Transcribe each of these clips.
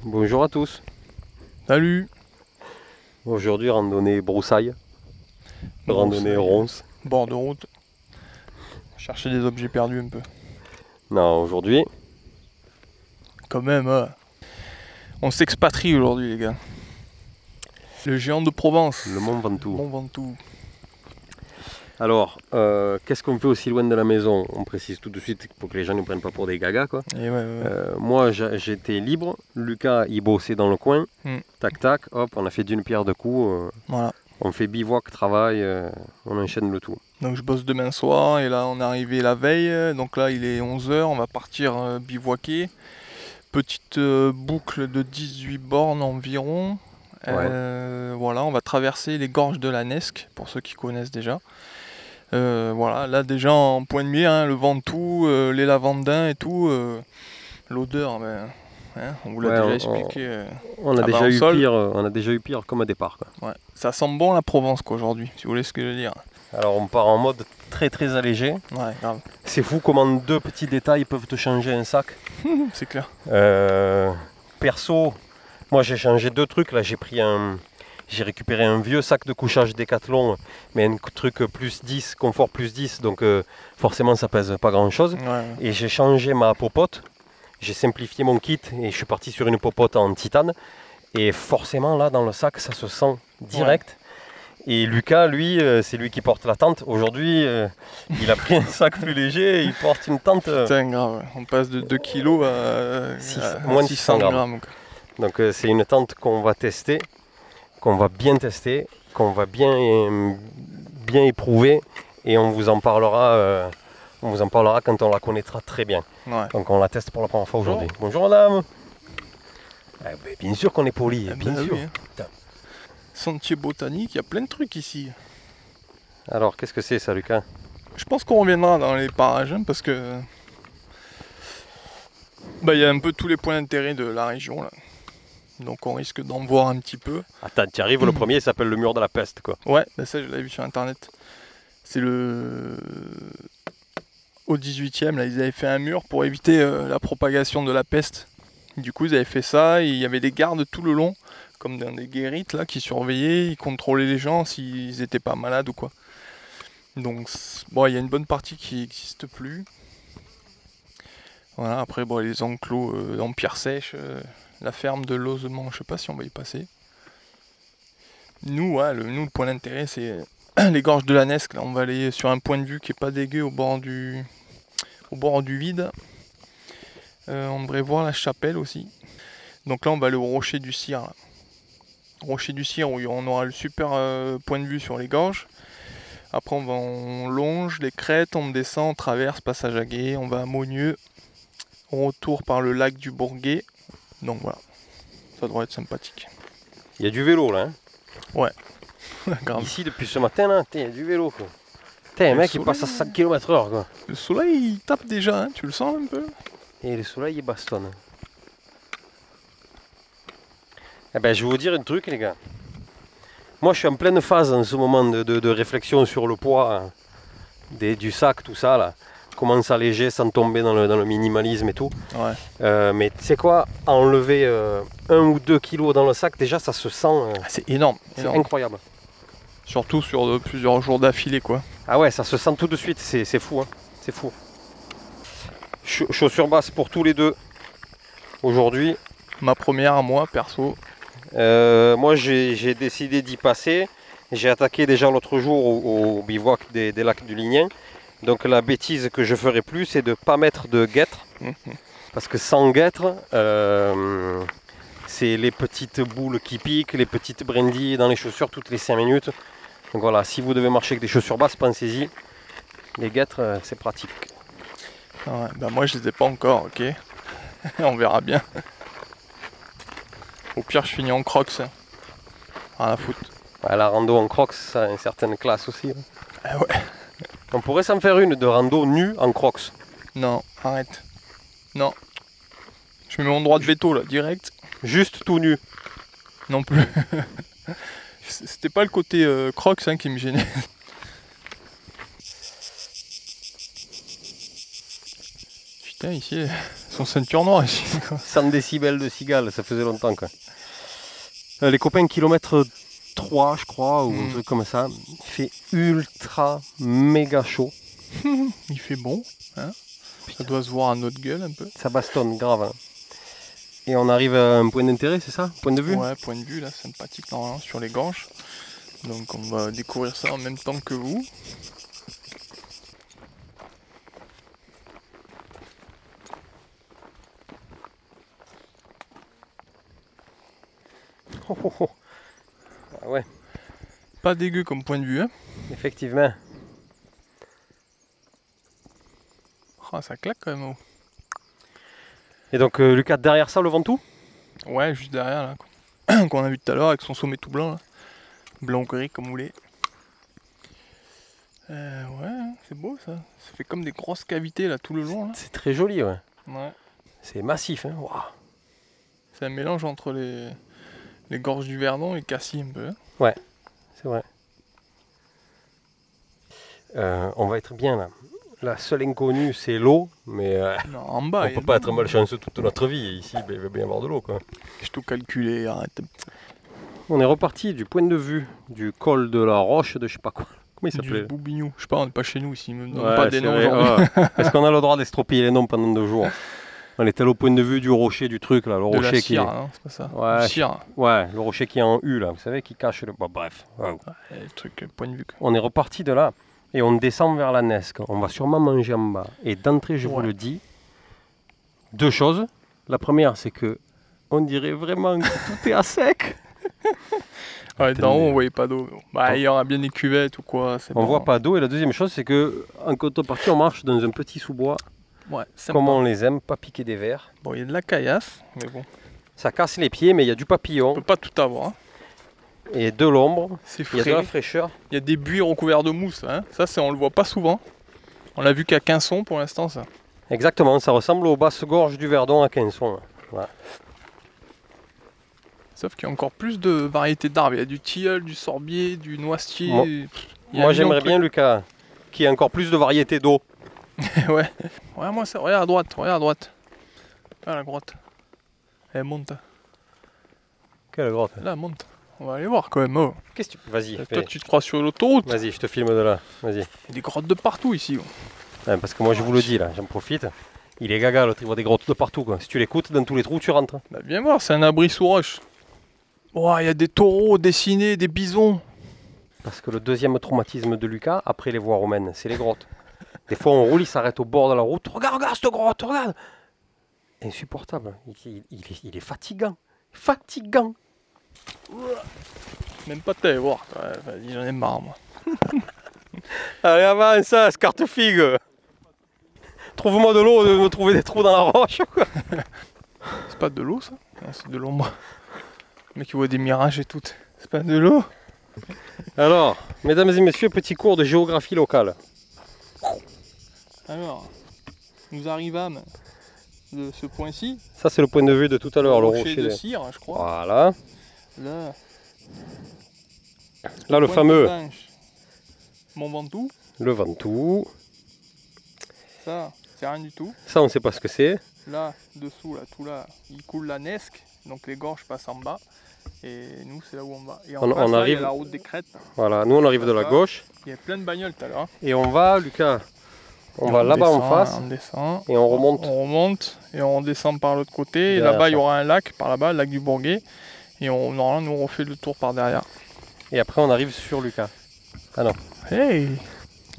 Bonjour à tous. Salut. Aujourd'hui, randonnée broussaille, randonnée Broussailles, ronce. bord de route. Chercher des objets perdus un peu. Non, aujourd'hui, Quand même, on s'expatrie aujourd'hui, les gars. Le géant de Provence. le Mont Ventoux. Mont Ventoux. Alors, qu'est-ce qu'on fait aussi loin de la maison? On précise tout de suite pour que les gens ne prennent pas pour des gagas, quoi. Et ouais. Moi, j'étais libre. Lucas, il bossait dans le coin. Tac, tac, hop, on a fait d'une pierre deux coups. Voilà. On fait bivouac, travail, on enchaîne le tout. Donc je bosse demain soir et là on est arrivé la veille. Donc là il est 11 h, on va partir bivouaquer. Petite boucle de 18 bornes environ. Voilà, on va traverser les gorges de la Nesque, pour ceux qui connaissent déjà. Voilà, là déjà en point de mire, hein, le Ventoux, les lavandins et tout, l'odeur, on vous l'a déjà expliqué. On a déjà eu pire, on a déjà eu pire comme à départ, quoi. Ouais, ça sent bon la Provence quoi aujourd'hui, si vous voulez ce que je veux dire. Alors on part en mode très allégé. Ouais, grave. C'est fou comment deux petits détails peuvent te changer un sac. C'est clair. Perso, moi j'ai changé deux trucs. Là j'ai récupéré un vieux sac de couchage Décathlon, mais un truc plus 10, confort plus 10, donc forcément ça pèse pas grand chose. Ouais. Et j'ai changé ma popote, j'ai simplifié mon kit et je suis parti sur une popote en titane. Et forcément là dans le sac ça se sent direct. Ouais. Et Lucas, lui, c'est lui qui porte la tente. Aujourd'hui, il a pris un sac plus léger et il porte une tente. Putain, grave, on passe de 2 kg à moins de 600 grammes. Donc c'est une tente qu'on va tester, qu'on va bien tester, qu'on va bien éprouver et on vous en parlera quand on la connaîtra très bien. Ouais. Donc on la teste pour la première fois aujourd'hui. Bonjour madame. Bien sûr qu'on est poli, bien sûr. Oui, hein. Sentier botanique, il y a plein de trucs ici. Alors qu'est-ce que c'est ça, Lucas? Je pense qu'on reviendra dans les parages hein, parce que il y a un peu tous les points d'intérêt de la région là. Donc on risque d'en voir un petit peu. Attends, tu arrives, le premier s'appelle le mur de la peste quoi. Ouais, ça je l'avais vu sur internet. C'est au 18e, là ils avaient fait un mur pour éviter la propagation de la peste. Du coup ils avaient fait ça et il y avait des gardes tout le long, comme dans des guérites là, qui surveillaient, ils contrôlaient les gens s'ils n'étaient pas malades ou quoi. Donc bon, il y a une bonne partie qui n'existe plus. Voilà, après bon, les enclos en pierre sèche, la ferme de Lozement, je sais pas si on va y passer. Nous, le point d'intérêt c'est les gorges de la Nesque. Là, on va aller sur un point de vue qui est pas dégueu au bord du vide. On devrait voir la chapelle aussi. Donc là on va aller au rocher du Cire. Là. Rocher du Cire où on aura le super point de vue sur les gorges. Après on longe les crêtes, on descend, on traverse Passage à Gué, on va à Maugneux, on retourne par le lac du Bourguet. Donc voilà, ça devrait être sympathique. Il y a du vélo là. Hein. Ouais. Ici depuis ce matin là, il y a du vélo quoi. Un mec il passe à 5 km/h quoi. Le soleil il tape déjà, hein, tu le sens un peu? Et le soleil il bastonne. Eh ben je vais vous dire un truc les gars. Moi je suis en pleine phase en ce moment de réflexion sur le poids du sac, tout ça là. Comment s'alléger sans tomber dans le minimalisme et tout. Ouais. Mais tu sais quoi, enlever 1 ou 2 kilos dans le sac, déjà ça se sent. C'est énorme. C'est incroyable. Surtout sur plusieurs jours d'affilée quoi. Ah ouais, ça se sent tout de suite, c'est fou. Hein. C'est fou. Chaussures basses pour tous les deux. Aujourd'hui. Ma première à moi, perso. Moi j'ai décidé d'y passer. J'ai attaqué déjà l'autre jour au bivouac des lacs du Lignen. Donc la bêtise que je ferai plus, c'est de ne pas mettre de guêtres. Parce que sans guêtres, c'est les petites boules qui piquent, les petites brindilles dans les chaussures toutes les 5 minutes. Donc voilà, si vous devez marcher avec des chaussures basses, pensez-y. Les guêtres, c'est pratique. Ouais, moi je les ai pas encore, ok. On verra bien. Au pire, je finis en crocs. Rien à foutre. Ouais, la rando en crocs, ça a une certaine classe aussi. Hein. Ah ouais. On pourrait s'en faire une de rando nue en crocs. Non, arrête. Non. Je mets mon droit de veto là, direct. Juste tout nu. Non plus. C'était pas le côté crocs qui me gênait. Putain, ici, Son ceinture noire ici. 100 décibels de cigale, ça faisait longtemps quoi. Les copains kilomètre 3 je crois, ou un truc comme ça. Il fait ultra méga chaud. Il fait bon. Hein, ça doit se voir à notre gueule un peu. Ça bastonne grave. Hein. Et on arrive à un point d'intérêt, c'est ça? Point de vue? Ouais, point de vue là, sympathique normalement sur les gorges. Donc on va découvrir ça en même temps que vous. Oh, oh, oh. Ah ouais. Pas dégueu comme point de vue, hein. Effectivement. Oh, ça claque quand même. Oh. Et donc Lucas, derrière ça, le Ventoux? Ouais, juste derrière là, qu'on a vu tout à l'heure avec son sommet tout blanc là. Blanc-gris comme vous voulez. Ouais, c'est beau ça. Ça fait comme des grosses cavités là tout le long là. C'est très joli, ouais. Ouais. C'est massif, hein. Wow. C'est un mélange entre les gorges du Verdon et Cassis un peu. Hein. Ouais, c'est vrai. On va être bien là. La seule inconnue, c'est l'eau, mais Non, en bas. on peut pas être malchanceux toute notre vie. Ici, il va bien y avoir de l'eau, quoi. J'ai tout calculé, arrête. On est reparti du point de vue du col de la Roche de je sais pas quoi. Comment il s'appelait? Du Boubignou. Je sais pas, on n'est pas chez nous ici, ils me donnent Ouais, pas des c'est noms vrai. aujourd'hui. Est-ce qu'on a le droit d'estropier les noms pendant 2 jours? On était au point de vue du rocher du truc là, le De la rocher qui est... cire, non, c'est pas ça. Ouais, Du cire. Ouais, le rocher qui est en U là, vous savez, qui cache le... Bon, bref. Ouais. Ouais, le truc, point de vue. Quoi. On est reparti de là et on descend vers la Nesque. On va sûrement manger en bas. Et d'entrée, je vous le dis, 2 choses. La première, c'est que on dirait vraiment que tout est à sec. Ouais, d'en haut, on voyait pas d'eau. Bah, il y aura bien des cuvettes ou quoi. On voit pas d'eau. Et la deuxième chose, c'est que en contrepartie, on marche dans un petit sous-bois. Ouais, Comme on les aime, pas piquer des vers. Bon, il y a de la caillasse, mais bon. Ça casse les pieds, mais il y a du On papillon peut pas tout avoir. Hein. et de l'ombre. C'est Il y a de la frais. fraîcheur. Il y a des buis recouverts de mousse. Hein. Ça, on le voit pas souvent. On l'a vu qu'à Quinson pour l'instant, ça. Exactement, ça ressemble aux basses gorges du Verdon à Quinson. Voilà. Sauf qu'il y a encore plus de variétés d'arbres. Il y a du tilleul, du sorbier, du noisetier. Moi- Il y a Moi un j'aimerais million bien, Lucas, qu'il y ait encore plus de variétés d'eau. de trucs. Ouais. Regarde moi ça. Regarde à droite. Regarde à droite. Là, la grotte. Elle monte. Quelle grotte. Là, elle monte. On va aller voir quand même. Oh. Qu'est-ce que tu... Vas-y, Toi, fais. tu te crois sur l'autoroute. Il Vas-y, je te filme de là. Vas-y. y a des grottes de partout ici. Oh. Ouais, parce que moi je vous le dis là, j'en profite. Il est gaga, l'autre, il voit des grottes de partout quoi. Si tu l'écoutes, dans tous les trous, tu rentres. Bah, viens voir, c'est un abri sous roche. Oh, il y a des taureaux dessinés, des bisons. Parce que le deuxième traumatisme de Lucas, après les voies romaines, c'est les grottes. Des fois on roule, il s'arrête au bord de la route. Regarde cette grotte, regarde. Insupportable. Il est fatigant. Fatigant. Même pas t'allais voir. Ouais, vas-y, j'en ai marre moi. Allez, avance, carte-figue. Trouve-moi de l'eau, de me trouver des trous dans la roche. Quoi. C'est pas de l'eau ça? Non, c'est de l'ombre. Le mec il voit des mirages et tout. C'est pas de l'eau? Alors, mesdames et messieurs, petit cours de géographie locale. Alors, nous arrivâmes de ce point-ci. Ça, c'est le point de vue de tout à l'heure, le rocher rocher. de cire, je crois. Voilà. Là, Là, le Pointe fameux Blanche, Mont Ventoux. le Ventoux. Ça, c'est rien du tout. Ça, on ne sait pas ce que c'est. Là, dessous, là, tout là, il coule la Nesque. Donc les gorges passent en bas. Et nous, c'est là où on va. Et en On face, là, il y arrive- a la route des crêtes. Voilà, nous, on arrive de la gauche. Il y a plein de bagnoles tout à l'heure. Et on va, Lucas, on va là-bas en descend, face. On descend. Et on remonte. On remonte et on descend par l'autre côté. Et Derrière là-bas, il y ça. aura un lac, par là-bas, le lac du Bourguet. Et normalement, nous, on refait le tour par derrière. Et après, on arrive sur Lucas. Ah non. Hey!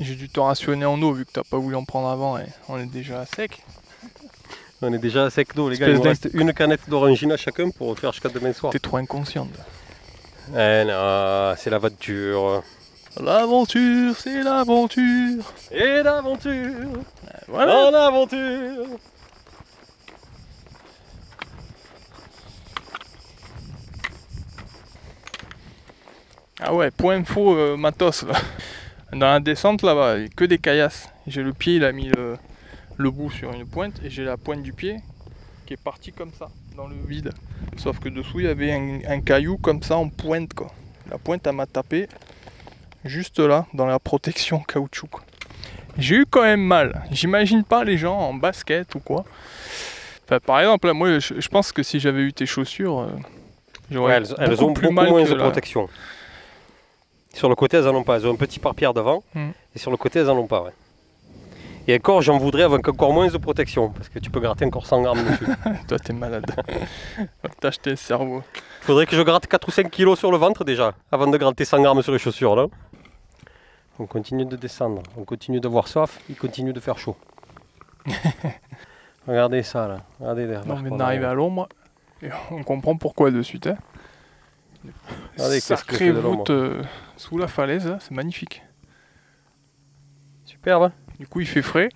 J'ai dû te rationner en eau vu que t'as pas voulu en prendre avant et on est déjà à sec. On est déjà à sec d'eau, les gars. Espèce Il nous reste une canette d'orangina chacun pour faire jusqu'à demain soir. T'es trop inconsciente. Eh non, c'est l'aventure. L'aventure, c'est l'aventure. Et l'aventure. Voilà. En aventure. Ah ouais, point info matos là. Dans la descente là-bas, il y a que des caillasses. J'ai le pied, il a mis le bout sur une pointe et j'ai la pointe du pied qui est partie comme ça, dans le vide. Sauf que dessous il y avait un caillou comme ça en pointe quoi. La pointe elle m'a tapé juste là, dans la protection caoutchouc. Quoi. J'ai eu quand même mal. J'imagine pas les gens en basket ou quoi. Enfin, par exemple, là, moi, je pense que si j'avais eu tes chaussures, j'aurais elles ont plus beaucoup mal moins que de là. protection. Sur le côté, elles en ont pas. Elles ont un petit pare-pierre devant, Mm. et sur le côté, elles en ont pas. Ouais. Et encore, j'en voudrais avec encore moins de protection, parce que tu peux gratter encore 100 grammes dessus. Toi, t'es malade. Va t'acheter le cerveau. Faudrait que je gratte 4 ou 5 kilos sur le ventre déjà, avant de gratter 100 grammes sur les chaussures là. On continue de descendre, on continue d'avoir soif, il continue de faire chaud. Regardez ça là, regardez derrière. On vient d'arriver à l'ombre. Et on comprend pourquoi de suite. Hein. Regardez qu'est-ce que Sacrée c'est de l'ombre. voûte sous la falaise, là, c'est magnifique. Superbe. Hein. Du coup, il fait frais.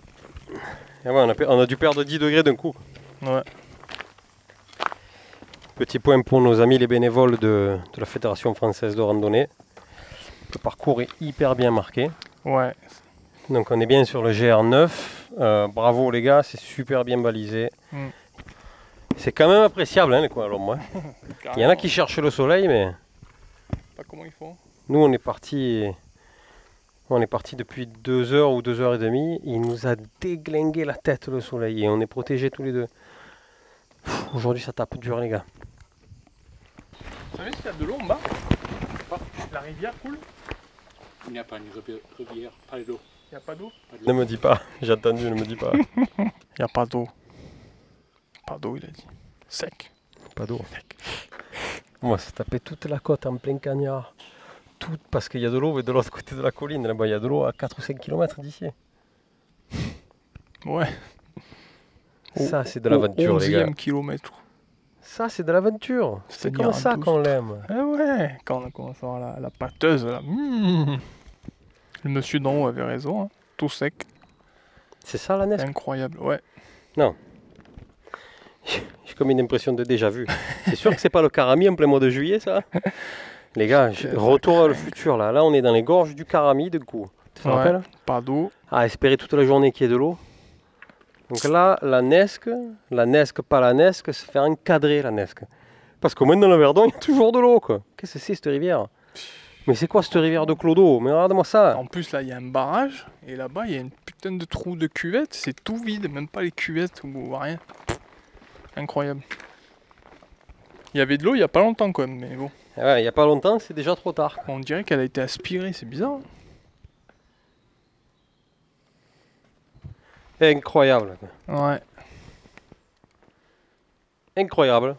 Et ouais, on a dû perdre 10 degrés d'un coup. Ouais. Petit point pour nos amis les bénévoles de la Fédération française de randonnée. Le parcours est hyper bien marqué. Ouais. Donc on est bien sur le GR9. Bravo les gars, c'est super bien balisé. Mm. C'est quand même appréciable hein, les coins à l'ombre. Hein. Il y en a qui cherchent le soleil, mais Pas comment ils font. nous on est parti depuis 2 heures ou 2 heures et demie. Il nous a déglingué la tête le soleil et on est protégés tous les deux. Aujourd'hui ça tape dur les gars. Vous savez s'il y a de l'eau en bas? La rivière coule? Il n'y a pas une rivière, pas d'eau. Il n'y a pas d'eau? Ne me dis pas, j'ai attendu, ne me dis pas. Il n'y a pas d'eau. Pas d'eau, il a dit. Sec. Pas d'eau. Moi ça tapait toute la côte en plein cagnard. Tout parce qu'il y a de l'eau mais de l'autre côté de la colline. Là-bas il y a de l'eau à 4 ou 5 km d'ici. Ouais. Ça c'est de l'aventure les gars. 11e kilomètre. Ça c'est de l'aventure. C'est C'est-à-dire comme à ça 12. qu'on l'aime. Ah ouais, quand on a commencé à voir la pâteuse, là. Le monsieur d'en haut avait raison, hein. Tout sec. C'est ça la neige. Incroyable, ouais. J'ai comme une impression de déjà vu. C'est sûr que c'est pas le Karami en plein mois de juillet, ça. Les gars, retour à le futur là. Là, on est dans les gorges du Karami de coup. Tu te Ouais. rappelles? Pas d'eau. À espérer toute la journée qu'il y ait de l'eau. Donc là, la Nesque, pas la Nesque, se fait encadrer la Nesque. Parce qu'au moins dans le Verdon, il y a toujours de l'eau quoi. Qu'est-ce que c'est cette rivière? Mais c'est quoi cette rivière de Clodo? Mais regarde-moi ça. En plus, là, il y a un barrage. Et là-bas, il y a une putain de trou de cuvette. C'est tout vide, même pas les cuvettes ou rien. Incroyable. Il y avait de l'eau il y a pas longtemps quand même, mais bon. Ouais, il n'y a pas longtemps, c'est déjà trop tard. On dirait qu'elle a été aspirée, c'est bizarre. Hein. Incroyable. Ouais. Incroyable.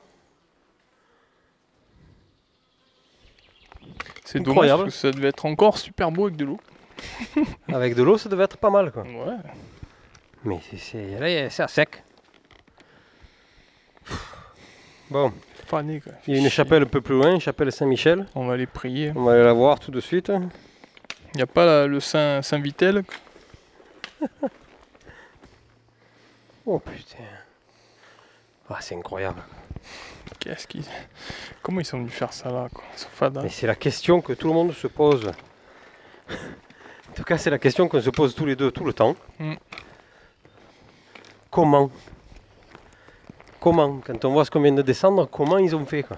C'est Incroyable. dommage parce que ça devait être encore super beau avec de l'eau. Avec de l'eau, ça devait être pas mal quoi. Ouais. Mais là, c'est à sec. Bon, Fané quoi. il y a une chapelle un peu plus loin, chapelle Saint-Michel. On va aller prier. On va aller la voir tout de suite. Il n'y a pas le Saint-Vitel. Oh putain. Ah, c'est incroyable. Qu'est-ce qu'ils. Comment ils sont venus faire ça là quoi? Ils sont fades, hein. Mais c'est la question que tout le monde se pose. En tout cas, c'est la question qu'on se pose tous les deux, tout le temps. Mm. Comment? Quand on voit ce qu'on vient de descendre, comment ils ont fait quoi?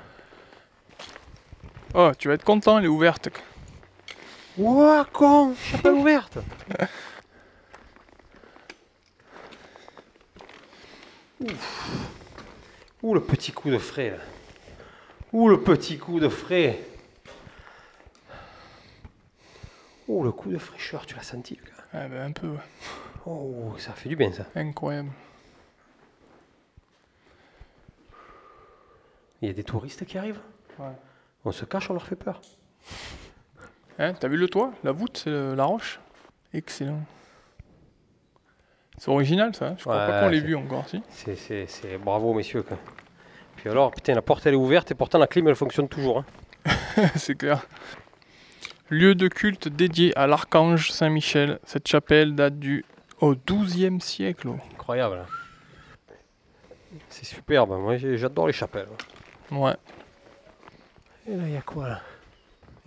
Oh, tu vas être content, elle est ouverte. Quoi. Ouah, con! Chapelle ouverte! Ouf. Ouh, le petit coup de frais là. Ouh, le petit coup de frais. Ouh, le coup de fraîcheur, tu l'as senti le gars? Ah ben un peu, ouais. Oh, ça fait du bien ça. Incroyable. Il y a des touristes qui arrivent. Ouais. On se cache, on leur fait peur. Hein, t'as vu le toit? La voûte, c'est la roche? Excellent. C'est original ça, hein. Je crois Ouais, pas qu'on l'ait c'est- vu encore, si. C'est bravo messieurs quoi. Puis alors, putain, la porte elle est ouverte et pourtant la clim elle fonctionne toujours. Hein. C'est clair. Lieu de culte dédié à l'archange Saint-Michel. Cette chapelle date au XIIe siècle. Oh. Incroyable. C'est superbe, moi j'adore les chapelles. Ouais. Et là il y a quoi là?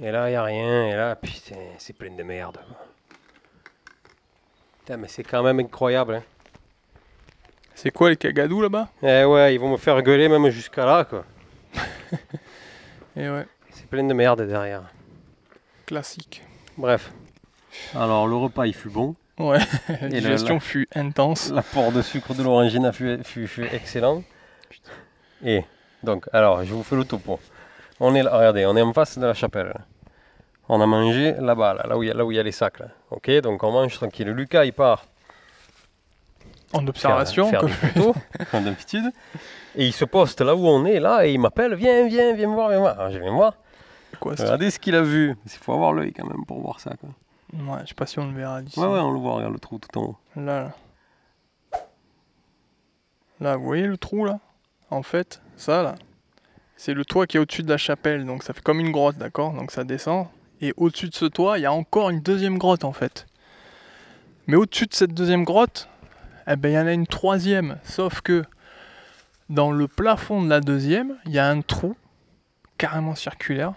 Et là il y a rien, et là putain c'est plein de merde. Quoi. Putain mais c'est quand même incroyable. Hein. C'est quoi les cagadous là-bas? Eh ouais, ils vont me faire gueuler même jusqu'à là quoi. Et ouais, C'est plein de merde derrière. classique. Bref. Alors le repas il fut bon. Ouais, la Et digestion fut intense. l'apport de sucre de l'orangina fut excellent. Et donc, alors, je vous fais le topo. On est là, regardez, on est en face de la chapelle. Là. On a mangé là-bas, là où il y a les sacs. Là. Ok, donc on mange tranquille. Lucas, il part En observation, faire comme des photos, comme d'habitude. Et il se poste là où on est, là, et il m'appelle, viens me voir, viens me voir. Alors je viens voir. quoi, c'est- Regardez ce qu'il a vu. Il faut avoir l'œil quand même pour voir ça. Quoi. Ouais, je sais pas si on le verra d'ici. Ouais, on le voit, regarde le trou tout en haut. Là. Là, vous voyez le trou là? En fait, ça là, c'est le toit qui est au-dessus de la chapelle, donc ça fait comme une grotte, d'accord? Donc ça descend. Et au-dessus de ce toit, il y a encore une deuxième grotte en fait. Mais au-dessus de cette deuxième grotte, eh ben, il y en a une troisième. Sauf que dans le plafond de la deuxième, il y a un trou carrément circulaire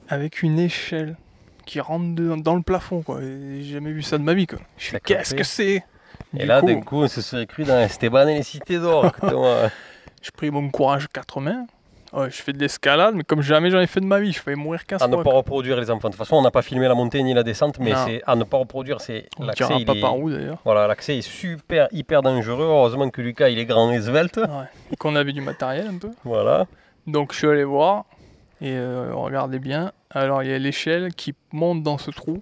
avec une échelle qui rentre dans le plafond, quoi. Et j'ai jamais vu ça de ma vie, quoi. Je fais, D'accord. qu'est-ce que c'est? Et Du là, coup, d'un coup, on se serait cru dans Esteban et les cités d'or. Thomas. je pris mon courage à 4 mains. Ouais, je fais de l'escalade, mais comme jamais j'en ai fait de ma vie, je vais mourir 15 À ne fois. pas quoi. reproduire les enfants. De toute façon, on n'a pas filmé la montée ni la descente, mais Non. c'est à ne pas reproduire. C'est On l'accès. dira Il pas est... par où d'ailleurs. Voilà, l'accès est hyper dangereux. Heureusement que Lucas, il est grand et svelte. Ouais. Et qu'on avait du matériel un peu. Voilà. Donc je suis allé voir, et regardez bien. Alors il y a l'échelle qui monte dans ce trou.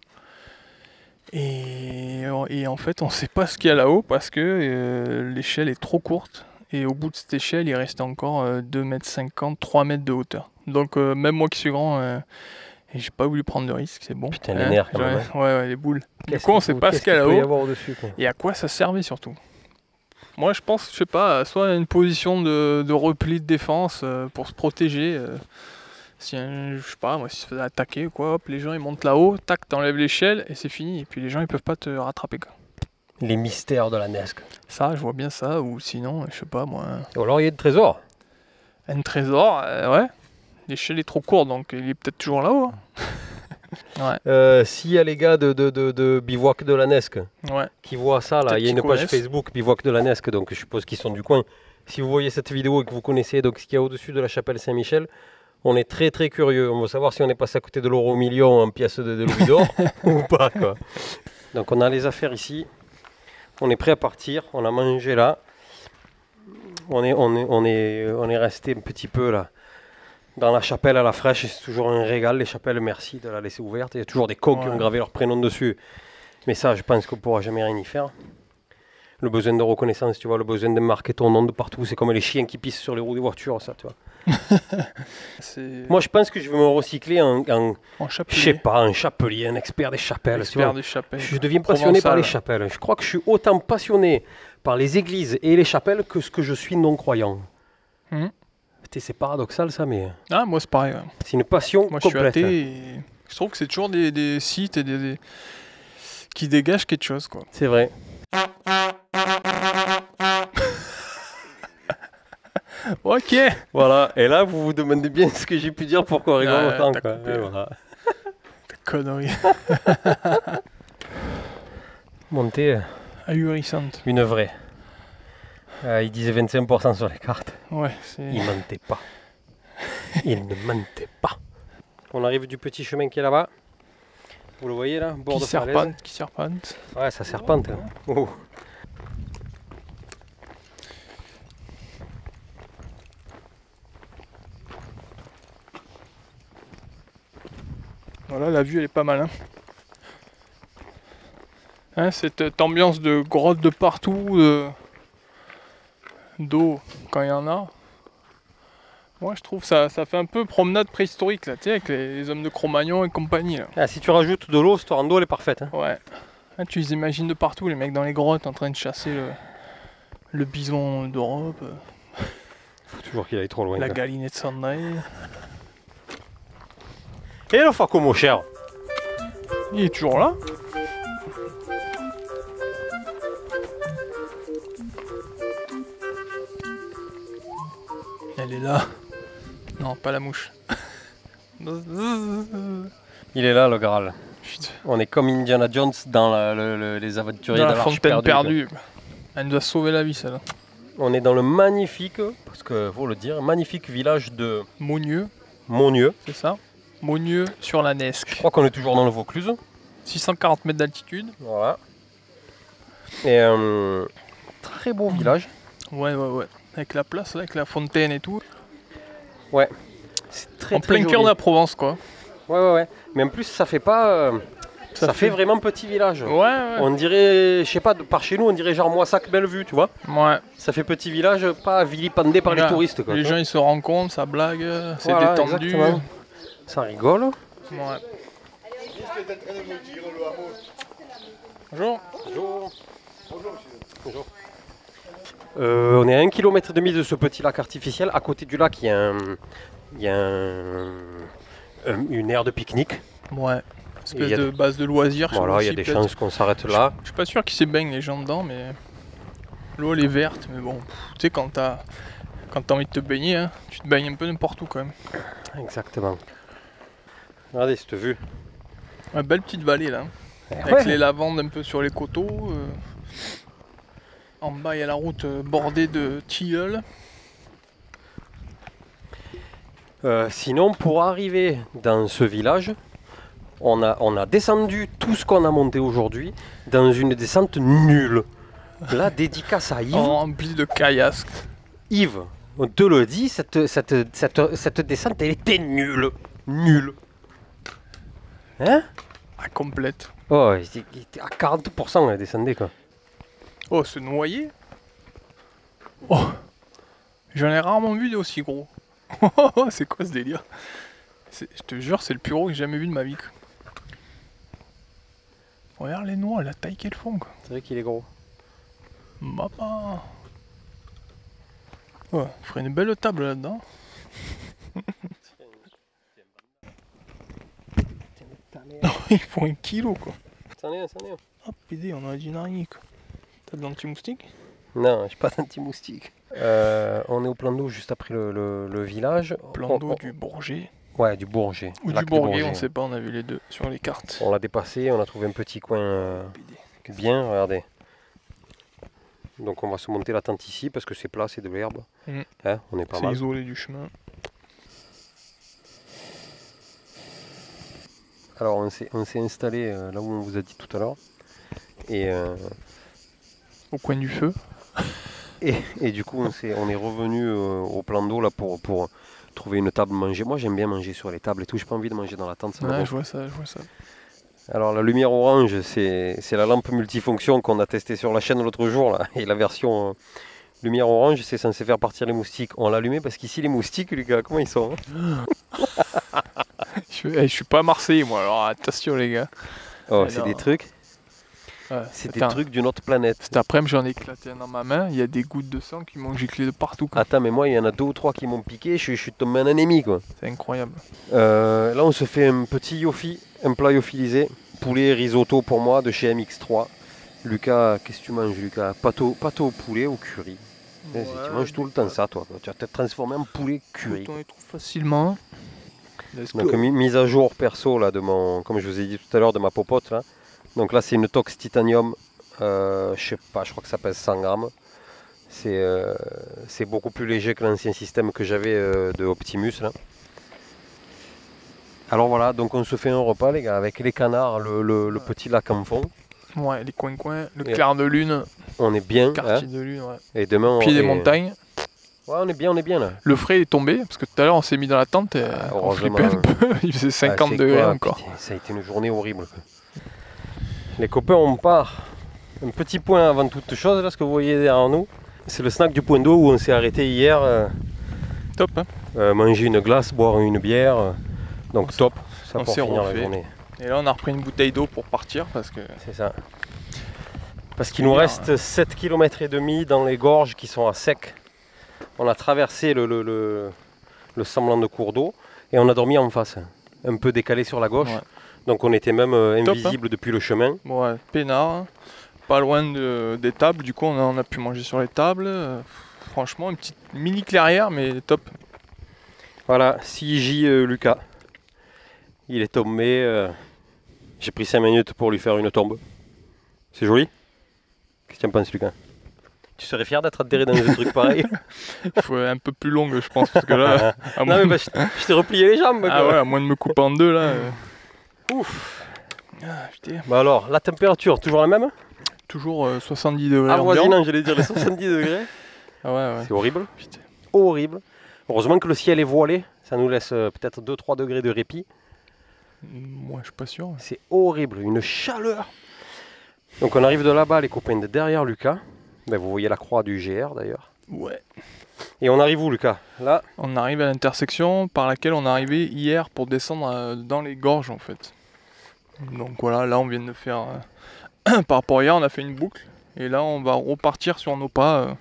Et en fait, on sait pas ce qu'il y a là-haut parce que l'échelle est trop courte. Et au bout de cette échelle, il reste encore 2,50 m, 3 mètres de hauteur. Donc même moi qui suis grand, et j'ai pas voulu prendre de risque, c'est bon. Putain, les nerfs, quand même, Ouais, les boules. Du Qu'est-ce coup, on qu'il sait faut- pas ce qu'est-ce qu'il y a qu'il peut y là-haut. avoir au-dessus, quoi. Et à quoi ça servait surtout. Moi, je pense, je sais pas, soit une position de repli de défense pour se protéger. Si je sais pas, moi, si se faisait attaquer ou quoi, hop, les gens ils montent là-haut, tac, t'enlèves l'échelle et c'est fini. Et puis les gens ils peuvent pas te rattraper, quoi. Les mystères de la Nesque. Ça, je vois bien ça, ou sinon, je sais pas, moi, Ou alors, il y a de trésors. un trésor, ouais. L'échelle est trop courte, donc il est peut-être toujours là-haut. hein. S'il y a les gars de Bivouac de la Nesque Ouais. qui voient ça, là, Peut-être il y a une qu'ils page connaissent. Facebook Bivouac de la Nesque, donc je suppose qu'ils sont du coin. Si vous voyez cette vidéo et que vous connaissez donc, ce qu'il y a au-dessus de la chapelle Saint-Michel, on est très curieux. On veut savoir si on est passé à côté de l'euro million en pièces de louis d'or ou pas, quoi. Donc on a les affaires ici. On est prêt à partir. On a mangé là. On est resté un petit peu là dans la chapelle à la fraîche. C'est toujours un régal. Les chapelles, merci de la laisser ouverte. Il y a toujours des coqs qui ont Ouais. gravé leur prénom dessus. Mais ça, je pense qu'on ne pourra jamais rien y faire. Le besoin de reconnaissance, tu vois, le besoin de marquer ton nom de partout. C'est comme les chiens qui pissent sur les roues des voitures, ça, tu vois. C'est Moi, je pense que je vais me recycler en en je chapelier. sais pas, un chapelier, un expert des chapelles. tu Expert vois. des chapelles. Je deviens passionné par Provençal. les chapelles. Je crois que je suis autant passionné par les églises et les chapelles que ce que je suis non-croyant. Mhm. C'est paradoxal ça, mais Ah, moi c'est pareil. Ouais. c'est une passion Moi je suis complète. athée et je trouve que c'est toujours des sites et qui dégagent quelque chose, quoi. C'est vrai. Ok. Voilà, et là vous vous demandez bien ce que j'ai pu dire pour qu'on rigole Ouais, autant. t'as Quoi. coupé. Et voilà. Connerie. Montée, Ahurissante. une vraie. Il disait 25% sur les cartes. Ouais, c'est. Il mentait pas. Il ne mentait pas. On arrive du petit chemin qui est là-bas. Vous le voyez là, bord de falaise. Qui serpente. Ouais, ça serpente. Hein. Oh. Voilà, la vue elle est pas mal. Hein, cette ambiance de grotte de partout, d'eau quand il y en a. Moi je trouve ça fait un peu promenade préhistorique là, tu sais, avec les hommes de Cro-Magnon et compagnie là. Ah, si tu rajoutes de l'eau, cette rando elle est parfaite. Hein. Ouais. Ah, tu les imagines de partout, les mecs dans les grottes en train de chasser le bison d'Europe, Faut toujours qu'il aille trop loin. la quoi. galinette Sandai. Et le Faco cher. Il est toujours là. Elle est là. Non, pas la mouche. Il est là le Graal. Putain. On est comme Indiana Jones dans les aventuriers Dans de la l'Arche fontaine perdue. perdue. Elle nous a sauvé la vie, celle-là. On est dans le magnifique, parce que faut le dire, magnifique village de Monieux, Monnieux. c'est ça. Monieux sur la Je Nesque. crois qu'on est toujours dans le Vaucluse. 640 mètres d'altitude. Voilà. Et très beau village. Ouais. Avec la place, là, avec la fontaine et tout. Ouais. C'est très En plein joli. cœur de la Provence, quoi. Ouais. Mais en plus, ça fait pas. Ça fait vraiment petit village. Ouais. On dirait, je sais pas, par chez nous, on dirait genre Moissac Bellevue, tu vois. Ouais. Ça fait petit village, pas vilipendé par les Là, touristes, quoi. Les gens, ils se rencontrent, ça blague, c'est Voilà, détendu. exactement. Ça rigole. Ouais. Bonjour. Bonjour. On est à 1,5 km de ce petit lac artificiel. À côté du lac, il y a une aire de pique-nique. Ouais. Il y Espèce a de base de loisirs. je Voilà, sais il y a aussi, des peut-être. chances qu'on s'arrête là. Je suis pas sûr qu'ils se baignent les gens dedans, mais l'eau elle est verte. Mais bon, tu sais, quand t'as envie de te baigner, hein, tu te baignes un peu n'importe où quand même. Exactement. Regardez cette vue. Une belle petite vallée là. Avec Ouais. les lavandes un peu sur les coteaux. En bas, il y a la route bordée de tilleuls. Sinon, pour arriver dans ce village, on a descendu tout ce qu'on a monté aujourd'hui dans une descente nulle. Là, dédicace à Yves. Remplie de caillasques. Yves, on te le dit, cette descente, elle était nulle. Nulle. Hein? À complète. Oh, il était à 40% elle descendait, quoi. Oh, se noyer. Oh, j'en ai rarement vu d'aussi gros. C'est quoi ce délire? Je te jure, c'est le plus gros que j'ai jamais vu de ma vie. Quoi. Regarde les noix, la taille qu'elles font. Quoi. C'est vrai qu'il est gros. Papa. Ouais, on ferait une belle table là-dedans. Ils font 1 kilo quoi. C'en est. Ah, pédé, on a dit n'arriver quoi. T'as de l'anti-moustique? Non, j'ai pas d'anti-moustique. On est au plan d'eau juste après le village. Plan d'eau du Bourget. Ouais, du Bourget. Ou Lac du de Bourget, on sait pas, on a vu les deux sur les cartes. On l'a dépassé, on a trouvé un petit coin bien, regardez. Donc on va se monter la tente ici parce que c'est plat, c'est de l'herbe. Mm. Hein, on est pas C'est mal. isolé du chemin. Alors on s'est installé là où on vous a dit tout à l'heure. Et, Au coin du feu. et du coup on est revenu au plan d'eau là pour trouver une table manger. Moi j'aime bien manger sur les tables et tout, j'ai pas envie de manger dans la tente. Ça me Ouais, gonfle. je vois ça. Alors la lumière orange, c'est la lampe multifonction qu'on a testée sur la chaîne l'autre jour là. Et la version lumière orange, c'est censé faire partir les moustiques. On l'a allumé parce qu'ici les moustiques, les gars, comment ils sont hein? Je suis pas Marseillais moi, alors attention les gars. Oh, Mais c'est non. des trucs, Ouais, c'est des trucs d'une autre planète. Cet après-midi j'en ai éclaté un dans ma main, il y a des gouttes de sang qui m'ont giclé de partout. Quoi. Attends, mais moi il y en a 2 ou 3 qui m'ont piqué, je suis tombé en anémie quoi. C'est incroyable. Là on se fait un petit yofi, un plat yophilisé, poulet risotto pour moi de chez MX3. Lucas, qu'est-ce que tu manges Lucas? Pâteau au poulet au curry. Tu manges tout le temps ça toi, tu vas te transformer en poulet curry. On les trouve facilement. Donc mise à jour perso là de mon, comme je vous ai dit tout à l'heure, de ma popote là. Donc là c'est une Tox Titanium, je sais pas, je crois que ça pèse 100 grammes. C'est beaucoup plus léger que l'ancien système que j'avais de Optimus là. Alors voilà, donc on se fait un repas les gars avec les canards, le petit lac en fond. Ouais, les coins, le Et clair de lune, On est bien. quartier Hein, de lune, ouais. et demain Pied on des est... montagnes. Ouais, on est bien là. Le frais est tombé, parce que tout à l'heure on s'est mis dans la tente et on heureusement. flippait un peu. Il faisait 50 c'est degrés quoi, encore. putain, ça a été une journée horrible. Quoi. Les copains, on part. Un petit point avant toute chose, là, ce que vous voyez derrière nous. C'est le snack du point d'eau où on s'est arrêté hier. Top, hein. Manger une glace, boire une bière. Donc top, ça on pour s'est finir la refait. journée. Et là on a repris une bouteille d'eau pour partir parce que C'est ça. Parce qu'il nous reste 7 km et demi dans les gorges qui sont à sec. On a traversé le semblant de cours d'eau et on a dormi en face, un peu décalé sur la gauche. Ouais. Donc on était même Top, invisible depuis le chemin. ouais, peinard, hein. Pas loin des tables, du coup on a pu manger sur les tables. Franchement, une petite mini clairière, mais top. Voilà, CJ Lucas. Il est tombé. J'ai pris 5 minutes pour lui faire une tombe. C'est joli? Qu'est-ce que tu en penses, Lucas? Tu serais fier d'être atterré dans un truc pareil? Il faut être un peu plus longue, je pense, parce que là, à Non, moins, mais bah, je t'ai replié les jambes. ah quoi. ouais, à moins de me couper en deux là. Ouf. Ah, putain. Bah alors, la température, toujours la même? Toujours 70 degrés. Avoisinant, j'allais dire les 70 degrés. Ah ouais. C'est horrible. Putain. Horrible. Heureusement que le ciel est voilé. Ça nous laisse peut-être 2-3 degrés de répit. Moi, je suis pas sûr. C'est horrible. Une chaleur. Donc on arrive de là-bas, les copains, de derrière Lucas. Ben, vous voyez la croix du GR d'ailleurs. Ouais. Et on arrive où, Lucas? Là. On arrive à l'intersection par laquelle on est arrivé hier pour descendre dans les gorges en fait. Donc voilà, là on vient de faire... par rapport à hier, on a fait une boucle. Et là on va repartir sur nos pas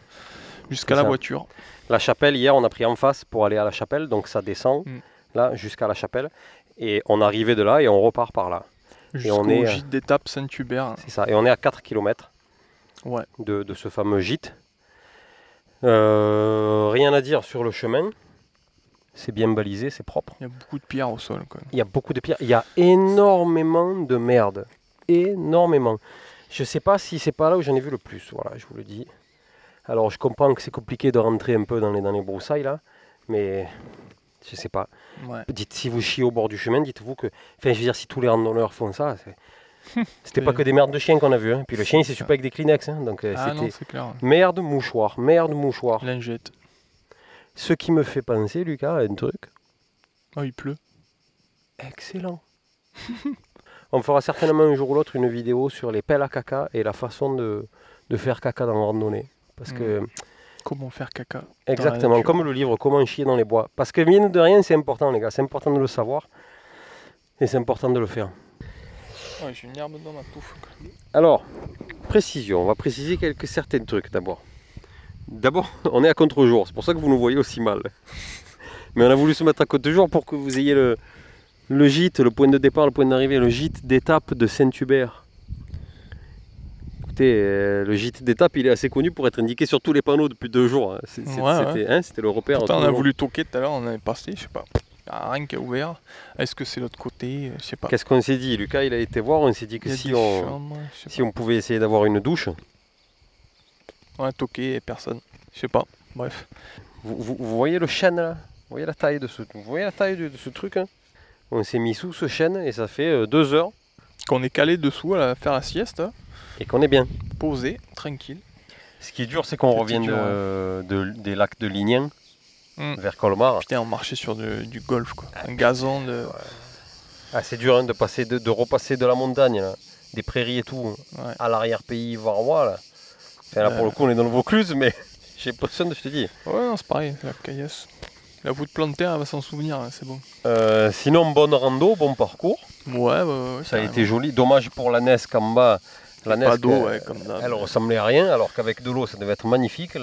jusqu'à la voiture. La chapelle, hier on a pris en face pour aller à la chapelle. Donc ça descend là jusqu'à la chapelle. Et on arrivait de là et on repart par là. Jusqu'au gîte d'étape Saint-Hubert. C'est ça. Et on est à 4 km de ce fameux gîte. Rien à dire sur le chemin. C'est bien balisé, c'est propre. Il y a beaucoup de pierres au sol. Quoi. Il y a beaucoup de pierres. Il y a énormément de merde. Énormément. Je sais pas si c'est pas là où j'en ai vu le plus. Voilà, je vous le dis. Alors je comprends que c'est compliqué de rentrer un peu dans les broussailles là. Mais je sais pas. Ouais. Dites, si vous chiez au bord du chemin, dites-vous que... Enfin, je veux dire, si tous les randonneurs font ça... C'était pas que des merdes de chiens qu'on a vu. Hein. Puis le chien, il s'est super avec des Kleenex. Hein. Donc c'était clair. Merde, mouchoir. Merde, mouchoir. Lingette. Ce qui me fait penser, Lucas, à un truc. Oh, il pleut. Excellent. On fera certainement un jour ou l'autre une vidéo sur les pelles à caca et la façon de faire caca dans la randonnée. Parce que... Comment faire caca. Exactement, comme le livre Comment chier dans les bois. Parce que mine de rien, c'est important, les gars. C'est important de le savoir. Et c'est important de le faire. Ouais, j'ai une herbe dans ma pouffe. Alors, précision. On va préciser certains trucs d'abord. D'abord, on est à contre-jour. C'est pour ça que vous nous voyez aussi mal. Mais on a voulu se mettre à contre-jour pour que vous ayez le gîte, le point de départ, le point d'arrivée, le gîte d'étape de Saint-Hubert. Écoutez, le gîte d'étape, il est assez connu pour être indiqué sur tous les panneaux depuis 2 jours. C'était le repère. Pourtant, on a voulu toquer tout à l'heure, on est passé, je sais pas. Il n'y a rien qui est ouvert. Est-ce que c'est l'autre côté? Je sais pas. Qu'est-ce qu'on s'est dit? Lucas, il a été voir, on s'est dit que si on pouvait essayer d'avoir une douche. On a toqué et personne. Je sais pas. Bref. Vous voyez le chêne là? Vous voyez la taille de ce truc hein? On s'est mis sous ce chêne et ça fait 2 heures. Qu'on est calé dessous à faire la sieste. Et qu'on est bien. Posé, tranquille. Ce qui est dur, c'est qu'on revient des lacs de Lignan vers Colmar. Putain, on marchait sur du golf, quoi. Un gazon de... Ah, c'est dur hein, de repasser de la montagne, là, des prairies et tout, à l'arrière-pays varois. Là. Enfin, là, pour le coup, on est dans le Vaucluse, mais j'ai l'impression de je te dis. Ouais, non, c'est pareil, c'est la caillasse. La voûte plantaire, elle va s'en souvenir, hein, c'est bon. Sinon, bonne rando, bon parcours. Ouais, ça a été joli. Dommage pour la Nesque qu'en bas. La Nesque, elle ressemblait à rien, alors qu'avec de l'eau, ça devait être magnifique.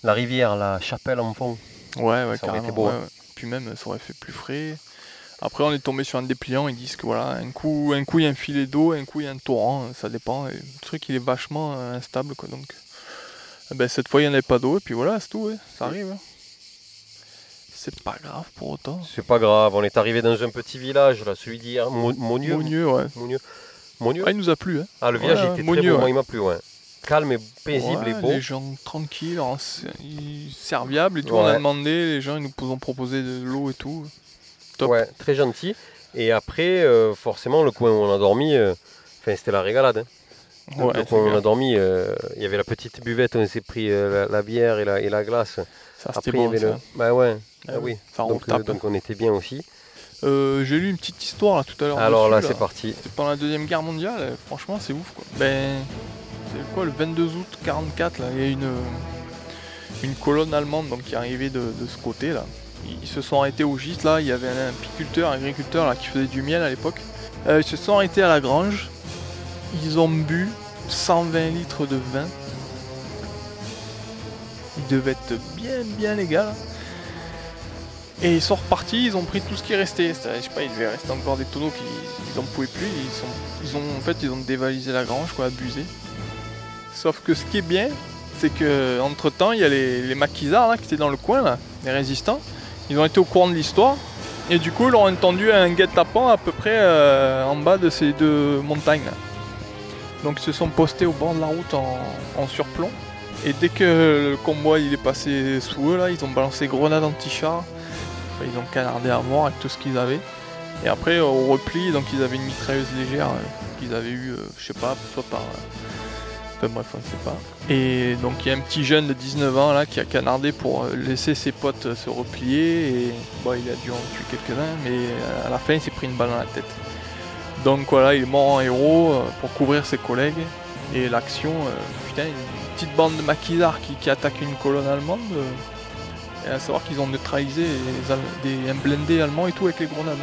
La rivière, la chapelle en fond. Ouais, ça aurait été beau. Ouais. Puis même, ça aurait fait plus frais. Après, on est tombé sur un dépliant, ils disent que voilà, un coup il y a un filet d'eau, un coup il y a un torrent, ça dépend. Et le truc, il est vachement instable, quoi. Donc, cette fois, il n'y en avait pas d'eau, et puis voilà, c'est tout, ouais, ça arrive. C'est pas grave pour autant. C'est pas grave, on est arrivé dans un petit village, là, celui d'hier, Monieux. Monieux. Ah, il nous a plu. Hein. Ah, le village était très beau, moi il m'a plu, ouais. Calme et paisible et beau. Les gens tranquilles, serviables et tout. On a demandé, les gens ils nous ont proposé de l'eau et tout. Top. Ouais, très gentil. Et après, forcément, le coin où on a dormi, c'était la régalade. Hein. Le coin où on a dormi, il y avait la petite buvette, on s'est pris la bière et la glace. Ça, après, bon, il y avait ça. oui. Donc on était bien aussi. J'ai lu une petite histoire là tout à l'heure. Alors là, c'est parti. C'était pendant la Deuxième Guerre mondiale, franchement c'est ouf quoi. C'est quoi, le 22 août 1944, là, il y a une colonne allemande donc, qui est arrivée de ce côté là. Ils se sont arrêtés au gîte là, il y avait un agriculteur là, qui faisait du miel à l'époque. Ils se sont arrêtés à la grange, ils ont bu 120 litres de vin. Il devait être bien légal. Et ils sont repartis, ils ont pris tout ce qui restait. Je sais pas, il devait rester encore des tonneaux qu'ils n'en pouvaient plus. Ils ont dévalisé la grange, quoi, abusé. Sauf que ce qui est bien, c'est que entre temps, il y a les maquisards là, qui étaient dans le coin, là, les résistants. Ils ont été au courant de l'histoire. Et du coup, ils leur ont entendu un guet-apens à peu près en bas de ces 2 montagnes. Là. Donc ils se sont postés au bord de la route en surplomb. Et dès que le convoi il est passé sous eux, là, ils ont balancé grenades anti-chars. Ils ont canardé à mort avec tout ce qu'ils avaient. Et après, au repli, donc ils avaient une mitrailleuse légère qu'ils avaient eu, je sais pas, soit Enfin bref, on ne sait pas. Et donc il y a un petit jeune de 19 ans là qui a canardé pour laisser ses potes se replier. Et bon, il a dû en tuer quelques-uns, mais à la fin il s'est pris une balle dans la tête. Donc voilà, il est mort en héros pour couvrir ses collègues. Et l'action, putain, une petite bande de maquisards qui attaque une colonne allemande. Et à savoir qu'ils ont neutralisé un blindé allemand et tout avec les grenades.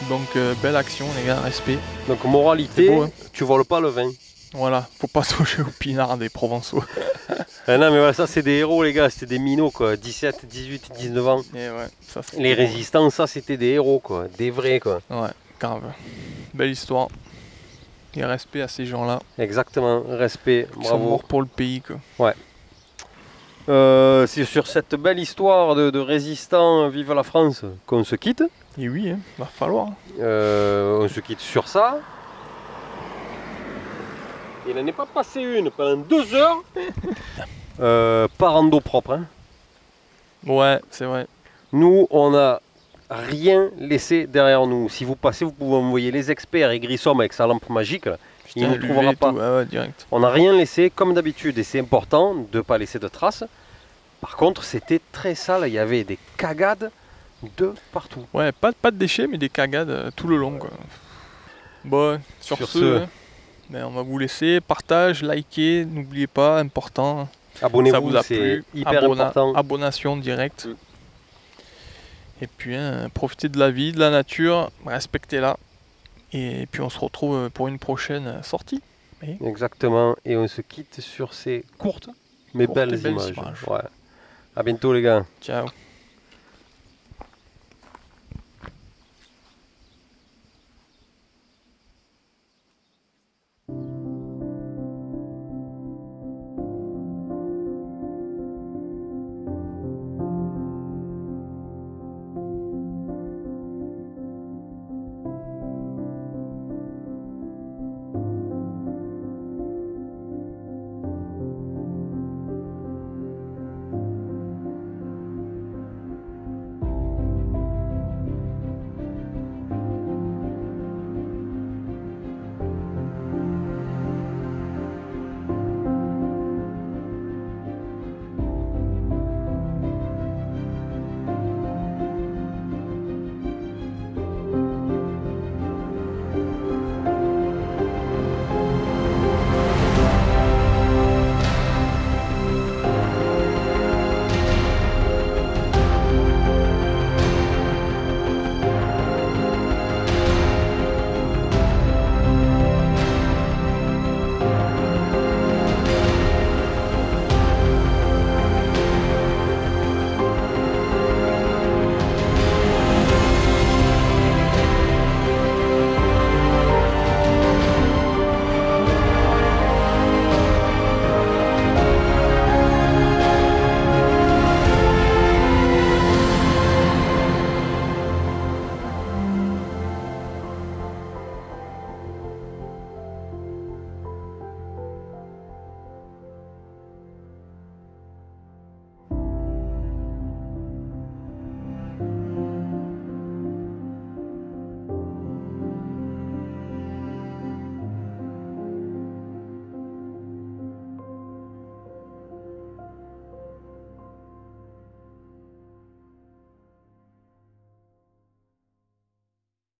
Donc belle action les gars, respect. Donc moralité, beau, hein. tu voles pas le vin. Voilà, faut pas toucher aux pinards des Provençaux. Ah non mais voilà, ça c'est des héros les gars, c'était des minots quoi, 17, 18, 19 ans. Et ouais, ça, Les résistants, ça c'était des héros quoi, des vrais quoi. Ouais, grave. Belle histoire. Et respect à ces gens-là. Exactement, respect, Qui sont bravo. morts pour le pays quoi. Ouais. C'est sur cette belle histoire de résistants, vive la France, qu'on se quitte. Et oui, hein, va falloir. On se quitte sur ça. Il n'en est pas passé une pendant 2 heures. Pas rando propre. Hein. Ouais, c'est vrai. Nous, on n'a rien laissé derrière nous. Si vous passez, vous pouvez envoyer les experts et Grissom avec sa lampe magique. Là. Il ne Putain, trouvera l'UV et pas. tout, ouais, direct. On n'a rien laissé comme d'habitude et c'est important de ne pas laisser de traces. Par contre, c'était très sale. Il y avait des cagades de partout. Ouais, pas de déchets, mais des cagades tout le long quoi. Bon, sur ce, ben, on va vous laisser. Partage, likez, n'oubliez pas, important. Ça Abonnez-vous, vous a c'est plu. hyper important. Abonnation directe. Et puis, hein, profitez de la vie, de la nature, respectez-la. Et puis, on se retrouve pour une prochaine sortie. Exactement. Et on se quitte sur ces courtes mais Courtes et belles belles images. images. Ouais. À bientôt les gars. Ciao.